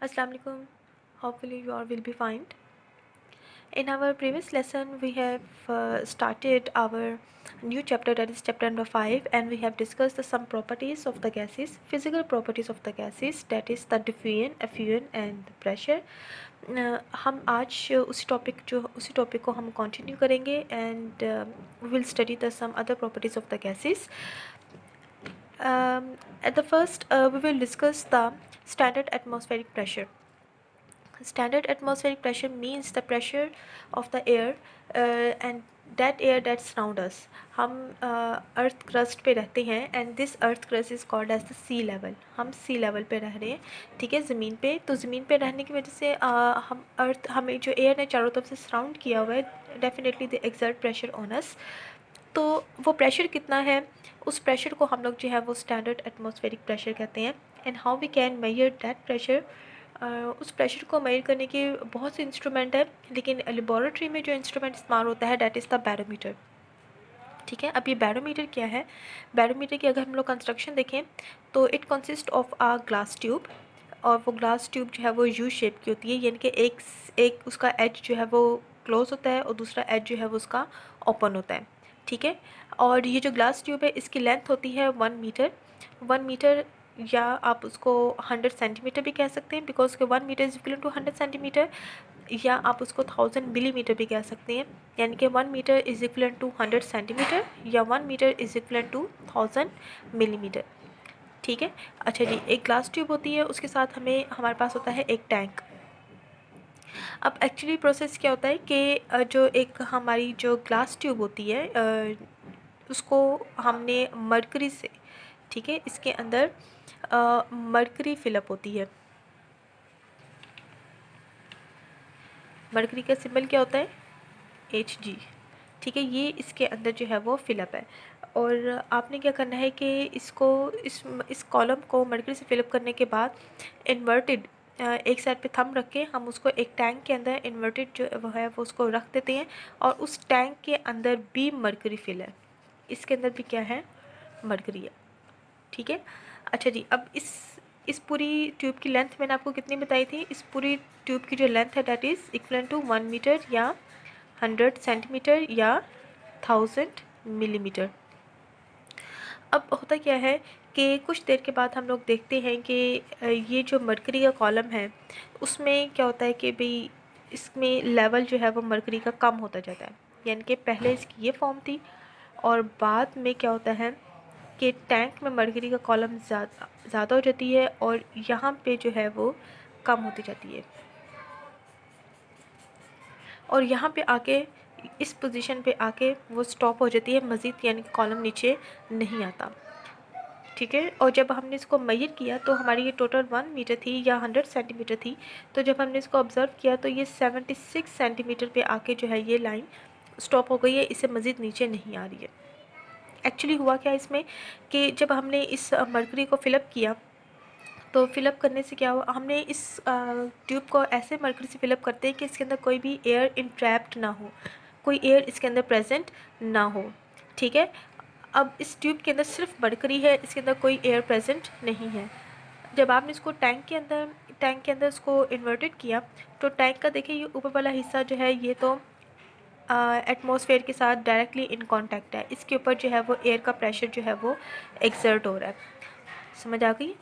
Assalamu alaikum. Hopefully you all will be fine. In our previous lesson, we have started our new chapter, that is chapter number 5, and we have discussed some properties of the gases, physical properties of the gases, that is the diffusion, effusion and the pressure. हम आज उसी topic को हम continue करेंगे and we will study the some other properties of the gases. At the first, we will discuss the standard atmospheric pressure. Standard atmospheric pressure means the pressure of the air and that air that surround us. हम earth crust पे रहते हैं and this earth crust is called as the sea level. हम sea level पे रह रहे हैं, ठीक है, ज़मीन पे. तो ज़मीन पे रहने की वजह से हम अर्थ, हमें जो एयर ने चारों तरफ से सराउंड किया हुआ है, definitely they exert pressure on us. तो वो प्रेशर कितना है, उस प्रेशर को हम लोग जो है वो स्टैंडर्ड एटमॉस्फेरिक प्रेशर कहते हैं. And how we can measure that pressure. उस प्रेशर को मेजर करने के बहुत से इंस्ट्रूमेंट है, लेकिन लेबॉरेटरी में जो इंस्ट्रूमेंट इस्तेमाल होता है दैट इज़ द बैरोमीटर. ठीक है, अब ये बैरोमीटर क्या है. बैरोमीटर की अगर हम लोग कंस्ट्रक्शन देखें तो it consist of a glass tube, और वो ग्लास ट्यूब जो है वो यू शेप की होती है, यानी कि एक उसका एज जो है वो क्लोज होता है और दूसरा एज जो है वो उसका ओपन होता है. ठीक है, और ये जो ग्लास ट्यूब है इसकी लेंथ होती है 1 मीटर. 1 मीटर, या आप उसको 100 सेंटीमीटर भी कह सकते हैं, बिकॉज के 1 metre is equal to 100 centimetre, या आप उसको 1000 मिलीमीटर भी कह सकते हैं. यानी कि 1 metre is equal to 100 centimetre या 1 metre is equal to 1000 millimetre. ठीक है, अच्छा जी, एक ग्लास ट्यूब होती है, उसके साथ हमारे पास होता है एक टैंक. अब एक्चुअली प्रोसेस क्या होता है कि जो एक हमारी जो ग्लास ट्यूब होती है उसको हमने मरकरी से, ठीक है, इसके अंदर मरकरी फिलअप होती है. मरकरी का सिंबल क्या होता है, Hg. ठीक है, ये इसके अंदर जो है वो फिलअप है. और आपने क्या करना है कि इसको इस कॉलम को मरकरी से फिलअप करने के बाद इन्वर्टेड एक साइड पे थंब रख के हम उसको एक टैंक के अंदर इन्वर्टेड जो वो है वो उसको रख देते हैं, और उस टैंक के अंदर भी मरकरी फिल है. इसके अंदर भी क्या है, मरकरी है. ठीक है, अच्छा जी, अब इस पूरी ट्यूब की लेंथ मैंने आपको कितनी बताई थी. इस पूरी ट्यूब की जो लेंथ है that is equal to 1 metre या 100 सेंटीमीटर या 1000 मिलीमीटर. अब होता क्या है कि कुछ देर के बाद हम लोग देखते हैं कि ये जो मरकरी का कॉलम है उसमें क्या होता है कि भाई इसमें लेवल जो है वो मरकरी का कम होता जाता है. यानी कि पहले इसकी ये फॉर्म थी और बाद में क्या होता है कि टैंक में मरकरी का कॉलम ज़्यादा हो जाती है और यहाँ पे जो है वो कम होती जाती है, और यहाँ पे आके इस पोजीशन पे आके वो स्टॉप हो जाती है मज़ीद, यानी कॉलम नीचे नहीं आता. ठीक है, और जब हमने इसको मेजर किया तो हमारी ये टोटल 1 मीटर थी या 100 सेंटीमीटर थी. तो जब हमने इसको ऑब्ज़र्व किया तो ये 76 सेंटीमीटर पे आके जो है ये लाइन स्टॉप हो गई है, इससे मज़ीद नीचे नहीं आ रही है. एक्चुअली हुआ क्या इसमें कि जब हमने इस मरकरी को फिलअप किया तो फिलअप करने से क्या हुआ, हमने इस ट्यूब को ऐसे मरकरी से फिलअप करते हैं कि इसके अंदर कोई भी एयर इंट्रैप्ड ना हो, कोई एयर इसके अंदर प्रेजेंट ना हो. ठीक है, अब इस ट्यूब के अंदर सिर्फ मरकरी है, इसके अंदर कोई एयर प्रेजेंट नहीं है. जब आपने इसको टैंक के अंदर इसको इन्वर्टेड किया तो टैंक का देखिए ये ऊपर वाला हिस्सा जो है ये तो एटमॉस्फेयर के साथ डायरेक्टली इन कांटेक्ट है. इसके ऊपर जो है वो एयर का प्रेशर जो है वो एक्सर्ट हो रहा है. समझ आ गई.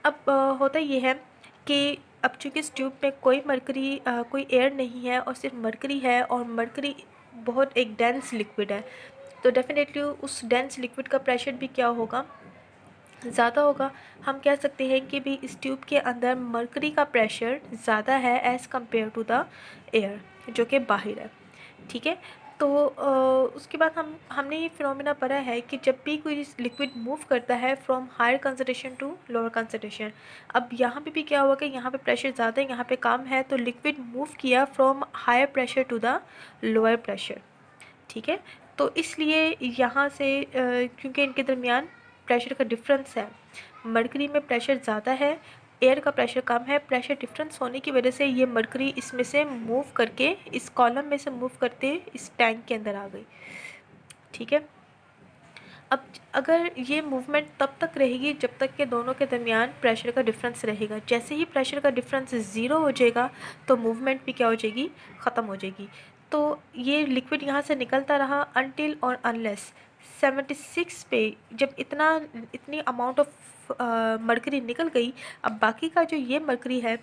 अब होता ये है कि अब चूँकि इस ट्यूब में कोई एयर नहीं है और सिर्फ मरकरी है, और मरकरी बहुत एक डेंस लिक्विड है, तो डेफिनेटली उस डेंस लिक्विड का प्रेशर भी क्या होगा, ज़्यादा होगा. हम कह सकते हैं कि भी इस ट्यूब के अंदर मरकरी का प्रेशर ज़्यादा है as compare to the air जो कि बाहर है. ठीक है, तो उसके बाद हमने ये फिनोमेना पढ़ा है कि जब भी कोई लिक्विड मूव करता है from higher concentration to lower concentration. अब यहाँ पे भी क्या हुआ कि यहाँ पे प्रेशर ज़्यादा है, यहाँ पे कम है, तो लिक्विड मूव किया from higher pressure to the lower pressure. ठीक है, तो इसलिए यहाँ से क्योंकि इनके दरमियान प्रेशर का डिफरेंस है, मरकरी में प्रेशर ज़्यादा है, एयर का प्रेशर कम है, प्रेशर डिफरेंस होने की वजह से ये मरकरी इसमें से मूव करके इस कॉलम में से मूव करते इस टैंक के अंदर आ गई. ठीक है, अब अगर ये मूवमेंट तब तक रहेगी जब तक कि दोनों के दरमियान प्रेशर का डिफरेंस रहेगा। जैसे ही प्रेशर का डिफरेंस ज़ीरो हो जाएगा तो मूवमेंट भी क्या हो जाएगी, ख़त्म हो जाएगी। तो ये लिक्विड यहाँ से निकलता रहा अनटिल और अनलेस 76 पे जब इतनी अमाउंट ऑफ मरकरी निकल गई। अब बाकी का जो ये मरकरी है,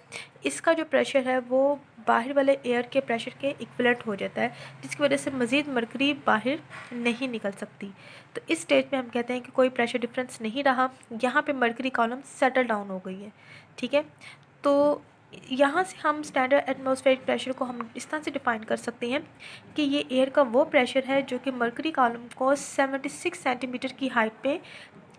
इसका जो प्रेशर है वो बाहर वाले एयर के प्रेशर के इक्विवेलेंट हो जाता है, जिसकी वजह से मज़ीद मरकरी बाहर नहीं निकल सकती। तो इस स्टेज में हम कहते हैं कि कोई प्रेशर डिफरेंस नहीं रहा, यहाँ पे मरकरी कॉलम सेटल डाउन हो गई है। ठीक है, तो यहाँ से हम स्टैंडर्ड एटमॉस्फेरिक प्रेशर को हम इस तरह से डिफ़ाइन कर सकते हैं कि ये एयर का वो प्रेशर है जो कि मरकरी कॉलम को 76 सेंटीमीटर की हाइट पे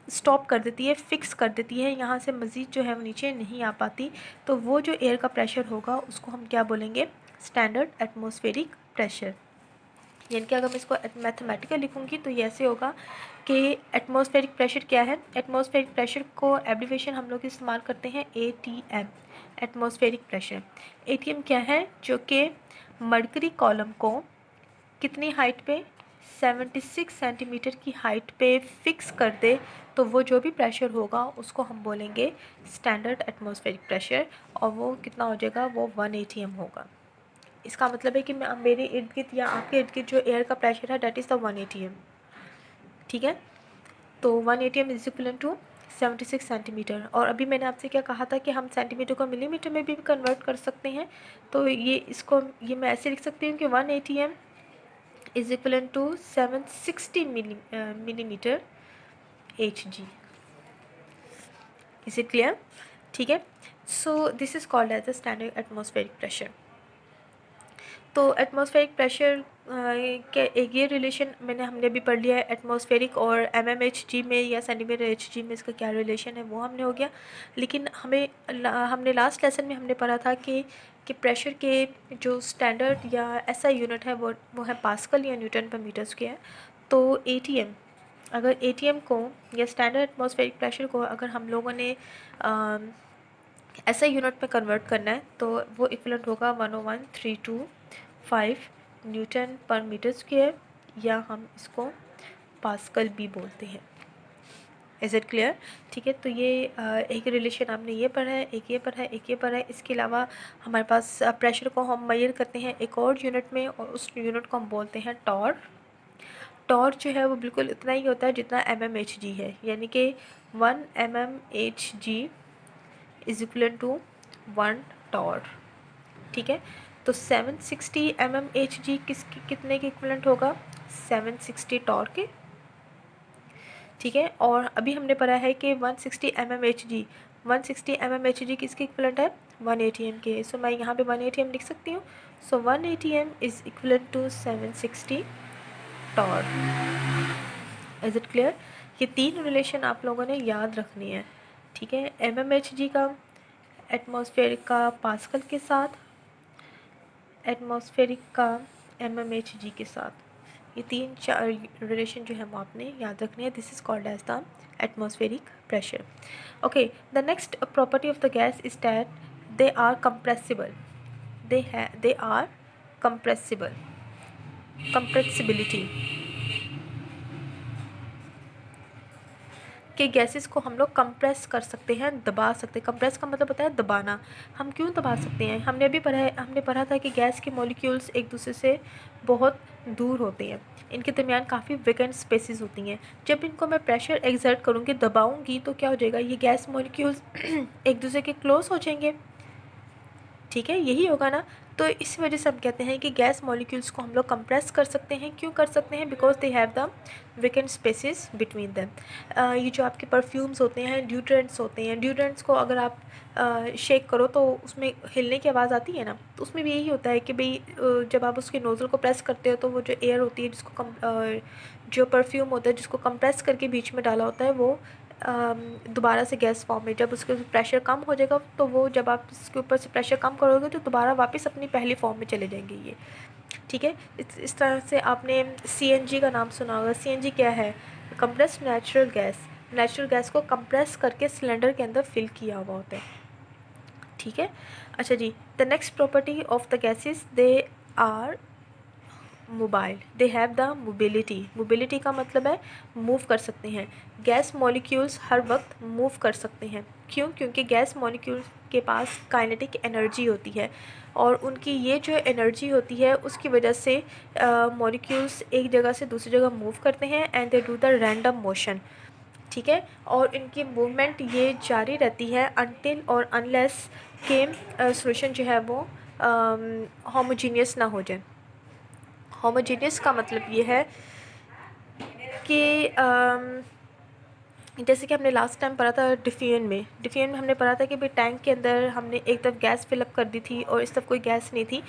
स्टॉप कर देती है, फिक्स कर देती है, यहाँ से मज़ीद जो है वो नीचे नहीं आ पाती। तो वो जो एयर का प्रेशर होगा उसको हम क्या बोलेंगे, स्टैंडर्ड एटमॉस्फेरिक प्रेशर। यानी कि अगर मैं इसको मैथमेटिकल लिखूँगी तो ये ऐसे होगा कि एटमॉस्फेरिक प्रेशर क्या है। एटमॉस्फेरिक प्रेशर को एब्रीविएशन हम लोग इस्तेमाल करते हैं ATM, एटमॉस्फेरिक प्रेशर। ATM क्या है, जो कि मरकरी कॉलम को कितनी हाइट पे, 76 सेंटीमीटर की हाइट पे फिक्स कर दे, तो वो जो भी प्रेशर होगा उसको हम बोलेंगे स्टैंडर्ड एटमॉस्फेरिक प्रेशर, और वो कितना हो जाएगा, वो 1 ATM होगा। इसका मतलब है कि मैं मेरे इर्द गिर्द या आपके इर्द गिर्द जो एयर का प्रेशर है डेट इज़ द 1 ATM। ठीक है, तो 1 ATM is equal to 76 centimetre. और अभी मैंने आपसे क्या कहा था कि हम सेंटीमीटर को मिलीमीटर में भी कन्वर्ट कर सकते हैं। तो ये मैं ऐसे लिख सकती हूँ कि 1 ATM is equal to 760 millimetre Hg। Is it clear? ठीक है, so this is called as the standard atmospheric pressure. तो एटमॉस्फेरिक प्रेशर के एक ये रिलेशन हमने अभी पढ़ लिया है, एटमॉस्फेरिक और mmHg में या सेंटीमीटर Hg में इसका क्या रिलेशन है वो हमने हो गया। लेकिन हमने लास्ट लेसन में हमने पढ़ा था कि प्रेशर के जो स्टैंडर्ड या ऐसा यूनिट है वो है पास्कल या न्यूटन पर मीटर स्क्वायर। तो ATM, अगर ATM को या स्टैंडर्ड एटमॉस्फेरिक प्रेशर को अगर हम लोगों ने ऐसा यूनिट में कन्वर्ट करना है तो वो इक्वलेंट होगा 101.325 न्यूटन पर मीटर स्क्वायर, या हम इसको पास्कल भी बोलते हैं। Is it clear? ठीक है, तो ये एक रिलेशन आपने ये पढ़ा है, एक ये पढ़ा है, एक ये पढ़ा है। इसके अलावा हमारे पास प्रेशर को हम मेजर करते हैं एक और यूनिट में, और उस यूनिट को हम बोलते हैं टॉर। टॉर जो है वो बिल्कुल इतना ही होता है जितना mmHg है, यानी कि 1 mmHg is equal to 1 torr. ठीक है, तो 760 mmHg कितने के इक्वलेंट होगा, 760 टॉर के। ठीक है, और अभी हमने पढ़ा है कि 160 mmHg किसके इक्वलेंट है, 1 ATM के। सो मैं यहाँ पे 1 ATM लिख सकती हूँ। So 1 ATM is equivalent to 760 torr. Is it clear? ये तीन रिलेशन आप लोगों ने याद रखनी है। ठीक है, mmHg का एटमॉस्फेरिक का पास्कल के साथ, एटमॉस्फेरिक का mmHg के साथ, ये तीन चार रिलेशन जो है वो आपने याद रखनी है। This is called as the atmospheric pressure. Okay, the next property of the gas is that they are compressible. They are compressible, compressibility के गैसेस को हम लोग कंप्रेस कर सकते हैं, दबा सकते हैं। कंप्रेस का मतलब होता है दबाना। हम क्यों दबा सकते हैं, हमने पढ़ा था कि गैस के मॉलिक्यूल्स एक दूसरे से बहुत दूर होते हैं, इनके दरमियान काफ़ी वैकेंट स्पेसेस होती हैं। जब इनको मैं प्रेशर एक्सर्ट करूँगी, दबाऊँगी, तो क्या हो जाएगा, ये गैस मॉलिक्यूल्स एक दूसरे के क्लोज हो जाएंगे। ठीक है, यही होगा ना। तो इस वजह से हम कहते हैं कि गैस मॉलिक्यूल्स को हम लोग कंप्रेस कर सकते हैं। क्यों कर सकते हैं, because they have the vacant spaces between them. ये जो आपके परफ्यूम्स होते हैं, ड्यूड्रेंट्स होते हैं, ड्यूड्रेंट्स को अगर आप शेक करो तो उसमें हिलने की आवाज़ आती है ना, तो उसमें भी यही होता है कि भाई जब आप उसके नोज़ल को प्रेस करते हो तो वो जो एयर होती है जिसको जो परफ्यूम होता है जिसको कंप्रेस करके बीच में डाला होता है, वो दोबारा से गैस फॉर्म में, जब उसके प्रेशर कम हो जाएगा तो वो, जब आप इसके ऊपर से प्रेशर कम करोगे तो दोबारा वापस अपनी पहली फॉर्म में चले जाएंगे ये। ठीक है, इस तरह से आपने CNG का नाम सुना होगा। CNG क्या है, compressed natural gas. Natural gas को कंप्रेस करके सिलेंडर के अंदर फिल किया हुआ होता है। ठीक है, अच्छा जी, the next property of the gases, they are mobile, they have the mobility, mobility का मतलब है मूव कर सकते हैं। गैस मॉलिक्यूल्स हर वक्त मूव कर सकते हैं, क्यों? क्योंकि गैस मॉलिक्यूल्स के पास काइनेटिक एनर्जी होती है और उनकी ये जो एनर्जी होती है उसकी वजह से मॉलिक्यूल्स एक जगह से दूसरी जगह मूव करते हैं and they do the random motion, ठीक है। और इनकी मूवमेंट ये जारी रहती है अनटिल और अनलेस के सॉल्यूशन जो है वो होमोजीनियस ना हो जाए। होमोजीनियस का मतलब ये है कि जैसे कि हमने लास्ट टाइम पढ़ा था डिफ्यूजन में हमने पढ़ा था कि भाई टैंक के अंदर हमने एक तरफ गैस फिलअप कर दी थी और इस तरफ कोई गैस नहीं थी,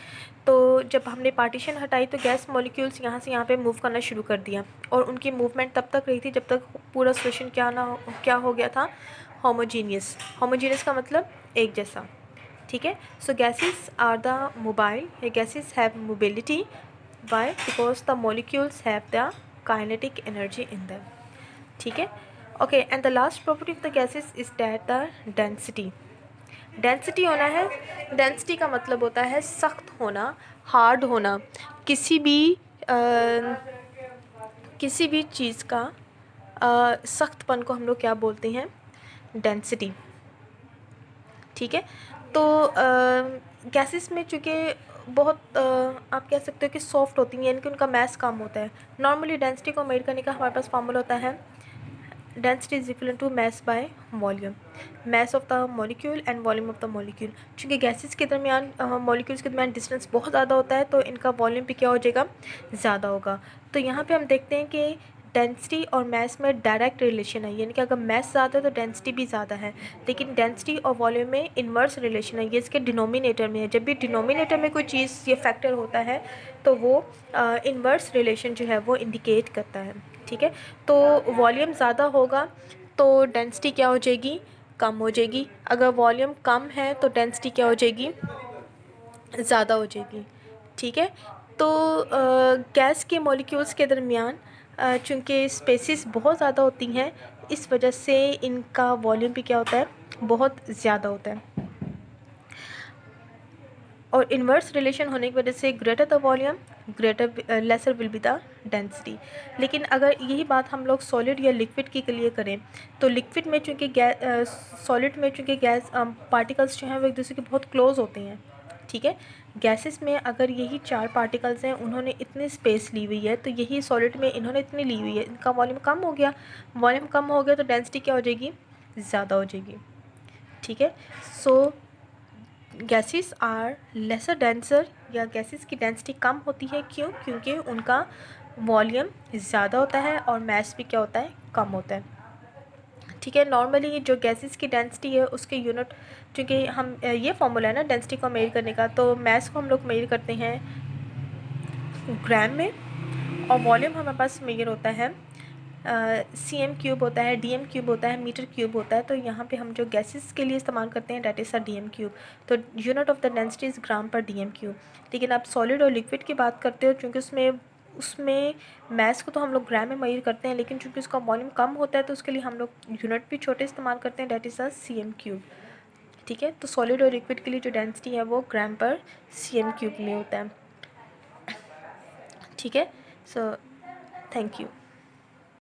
तो जब हमने पार्टीशन हटाई तो गैस मॉलिक्यूल्स यहाँ से यहाँ पे मूव करना शुरू कर दिया और उनकी मूवमेंट तब तक रही थी जब तक पूरा सॉल्यूशन क्या हो गया था, होमोजीनियस। होमोजीनियस का मतलब एक जैसा, ठीक है। So gases are the mobile, gases have mobility, why? Because the molecules have the kinetic energy in them, ठीक है। Okay, and the last property of the gases is that the density, density होना है। Density का मतलब होता है सख्त होना, हार्ड होना। किसी भी चीज़ का सख्तपन को हम लोग क्या बोलते हैं, डेंसिटी, ठीक है। तो गैसेस में चूँकि बहुत आप कह सकते हो कि सॉफ्ट होती हैं, यानी कि उनका मैस कम होता है। नॉर्मली डेंसिटी को मेजर करने का हमारे पास फार्मूला होता है density is equal to mass by volume, mass of the molecule and volume of the molecule. चूँकि गैसेस के दरमियान मॉलिक्यूल्स के दरमियान डिस्टेंस बहुत ज़्यादा होता है तो इनका वॉल्यूम भी क्या हो जाएगा, ज़्यादा होगा। तो यहाँ पे हम देखते हैं कि डेंसिटी और मैस में डायरेक्ट रिलेशन है, यानी कि अगर मैस ज़्यादा है तो डेंसिटी भी ज़्यादा है, लेकिन डेंसिटी और वॉल्यूम में इन्वर्स रिलेशन है, ये इसके डिनोमिनेटर में है। जब भी डिनोमिनेटर में कोई चीज़ ये फैक्टर होता है तो वो इन्वर्स रिलेशन जो है वो इंडिकेट करता है, ठीक है। तो वॉल्यूम ज़्यादा होगा तो डेंसिटी क्या हो जाएगी, कम हो जाएगी। अगर वॉल्यूम कम है तो डेंसिटी क्या हो जाएगी, ज़्यादा हो जाएगी, ठीक है। तो गैस के मॉलिक्यूल्स के दरमियान चूँकि स्पेसिस बहुत ज़्यादा होती हैं, इस वजह से इनका वॉल्यूम भी क्या होता है, बहुत ज़्यादा होता है। और इन्वर्स रिलेशन होने की वजह से greater the volume greater lesser will be the density. लेकिन अगर यही बात हम लोग सॉलिड या लिक्विड के लिए करें तो लिक्विड में चूँकि सॉलिड में चूँकि गैस पार्टिकल्स जो हैं वो एक दूसरे के बहुत क्लोज होते हैं, ठीक है। गैसेस में अगर यही 4 पार्टिकल्स हैं, उन्होंने इतनी स्पेस ली हुई है, तो यही सॉलिड में इन्होंने इतनी ली हुई है, इनका वॉल्यूम कम हो गया। वॉल्यूम कम हो गया तो डेंसिटी क्या हो जाएगी, ज़्यादा हो जाएगी, ठीक है। So gases are laser denser, या गैसेस की डेंसिटी कम होती है, क्यों? क्योंकि उनका वॉल्यूम ज़्यादा होता है और मैस भी क्या होता है, कम होता है, ठीक है। नॉर्मली जो गैसेस की डेंसिटी है उसके यूनिट, क्योंकि हम ये फॉर्मूला है ना डेंसिटी को मेजर करने का, तो मैस को हम लोग मेजर करते हैं ग्राम में और वॉल्यूम हमारे पास मेजर होता है cm क्यूब होता है, dm क्यूब होता है, मीटर क्यूब होता है। तो यहाँ पे हम जो गैसेस के लिए इस्तेमाल करते हैं डेट इज़ dm क्यूब, तो unit of the density is gram per dm cube. लेकिन आप सॉलिड और लिक्विड की बात करते हो, क्योंकि उसमें मैस को तो हम लोग ग्राम में मेजर करते हैं, लेकिन चूँकि उसका वॉल्यूम कम होता है तो उसके लिए हम लोग यूनिट भी छोटे इस्तेमाल करते हैं, डेट इज़ cm क्यूब, ठीक है। तो सॉलिड और लिक्विड के लिए जो डेंसिटी है वो ग्राम पर cm क्यूब में होता है, ठीक है। So thank you.